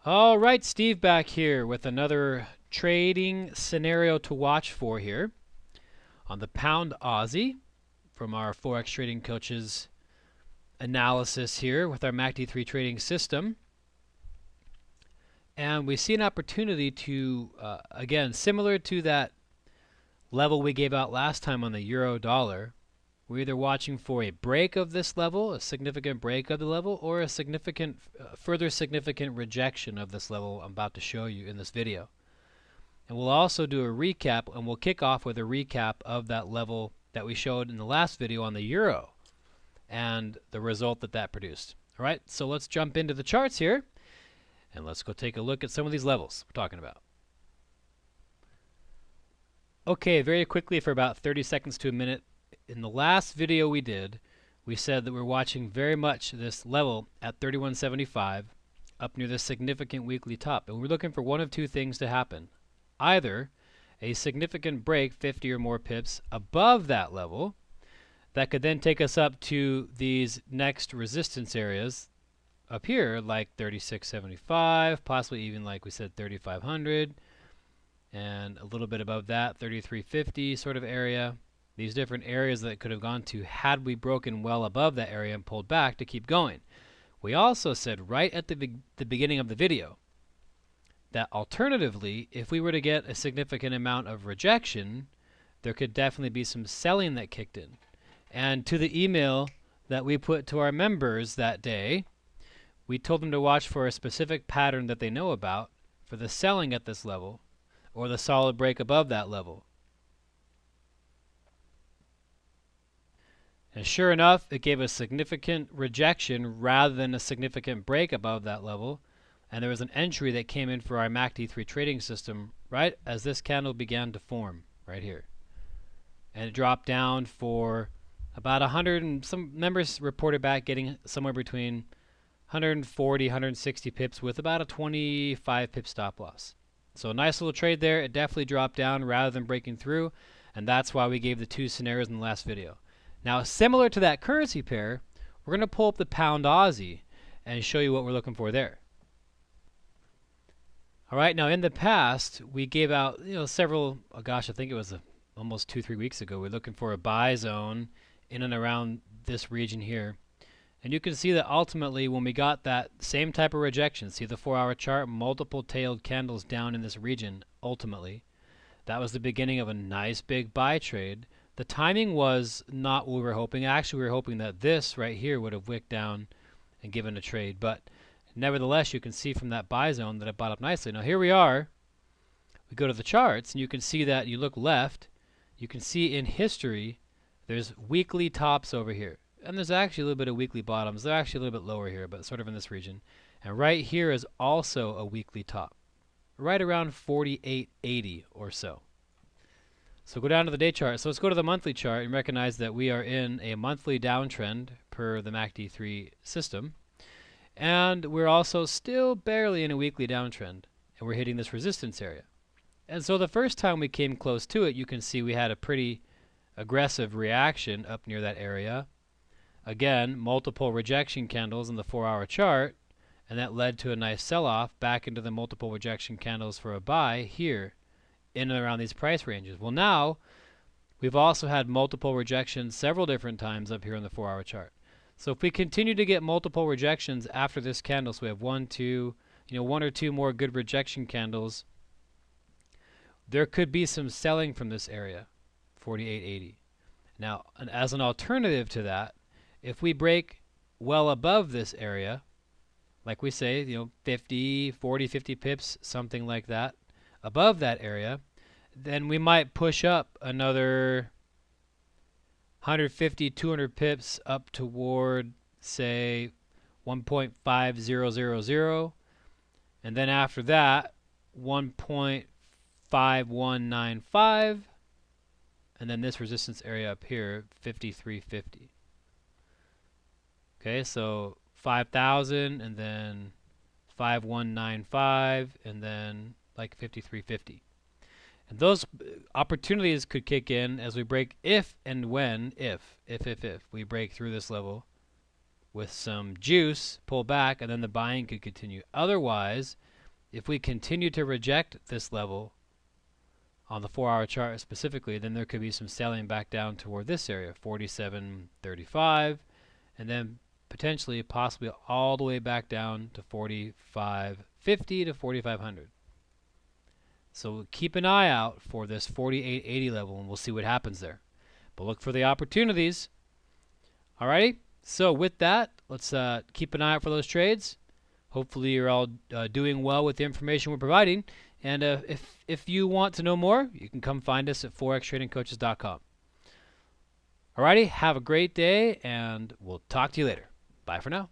All right, Steve back here with another trading scenario to watch for here on the Pound Aussie from our Forex Trading Coaches analysis here with our MACD3 trading system. And we see an opportunity to, again, similar to that level we gave out last time on the euro dollar, we're either watching for a break of this level, a significant break of the level, or a significant, further significant rejection of this level I'm about to show you in this video. And we'll also do a recap, and we'll kick off with a recap of that level that we showed in the last video on the euro and the result that that produced. All right, so let's jump into the charts here, and let's go take a look at some of these levels we're talking about. Okay, very quickly for about 30 seconds to a minute. In the last video we did, we said that we're watching very much this level at 31.75 up near the significant weekly top. And we're looking for one of two things to happen. Either a significant break 50 or more pips above that level that could then take us up to these next resistance areas up here, like 36.75, possibly even like we said 3,500, and a little bit above that 33.50 sort of area. These different areas that it could have gone to had we broken well above that area and pulled back to keep going. We also said right at the beginning of the video that alternatively, if we were to get a significant amount of rejection, there could definitely be some selling that kicked in. And to the email that we put to our members that day, we told them to watch for a specific pattern that they know about for the selling at this level or the solid break above that level. And sure enough, it gave a significant rejection rather than a significant break above that level. And there was an entry that came in for our MACD3 trading system right as this candle began to form right here. And it dropped down for about 100, and some members reported back getting somewhere between 140, 160 pips with about a 25 pip stop loss. So a nice little trade there. It definitely dropped down rather than breaking through. And that's why we gave the two scenarios in the last video. Now, similar to that currency pair, we're going to pull up the Pound Aussie and show you what we're looking for there. All right, now in the past, we gave out several, oh gosh, I think it was almost 2-3 weeks ago, we're looking for a buy zone in and around this region here. And you can see that ultimately when we got that same type of rejection, see the 4-hour chart, multiple tailed candles down in this region, ultimately, that was the beginning of a nice big buy trade. The timing was not what we were hoping. Actually, we were hoping that this right here would have wicked down and given a trade. But nevertheless, you can see from that buy zone that it bought up nicely. Now here we are. We go to the charts, and you can see that you look left. You can see in history, there's weekly tops over here. And there's actually a little bit of weekly bottoms. They're actually a little bit lower here, but sort of in this region. And right here is also a weekly top, right around 48.80 or so. So go down to the day chart. So let's go to the monthly chart and recognize that we are in a monthly downtrend per the MACD3 system. And we're also still barely in a weekly downtrend. And we're hitting this resistance area. And so the first time we came close to it, you can see we had a pretty aggressive reaction up near that area. Again, multiple rejection candles in the 4-hour chart. And that led to a nice sell-off back into the multiple rejection candles for a buy here, in and around these price ranges. Well, now we've also had multiple rejections several different times up here on the 4-hour chart. So if we continue to get multiple rejections after this candle, so we have one or two more good rejection candles, there could be some selling from this area, 48.80. Now, as an alternative to that, if we break well above this area, like we say, 50, 40, 50 pips, something like that, above that area, then we might push up another 150, 200 pips up toward, say, 1.5000, and then after that, 1.5195, and then this resistance area up here, 53.50. Okay, so 5,000, and then 5195, and then like 53.50. And those opportunities could kick in as we break if we break through this level with some juice, pull back, and then the buying could continue. Otherwise, if we continue to reject this level on the 4-hour chart specifically, then there could be some selling back down toward this area, 47.35, and then potentially, possibly all the way back down to 45.50 to 4,500. So keep an eye out for this 48.80 level, and we'll see what happens there. But look for the opportunities. Alrighty, so with that, let's keep an eye out for those trades. Hopefully you're all doing well with the information we're providing. And if you want to know more, you can come find us at forextradingcoaches.com. Alrighty, have a great day, and we'll talk to you later. Bye for now.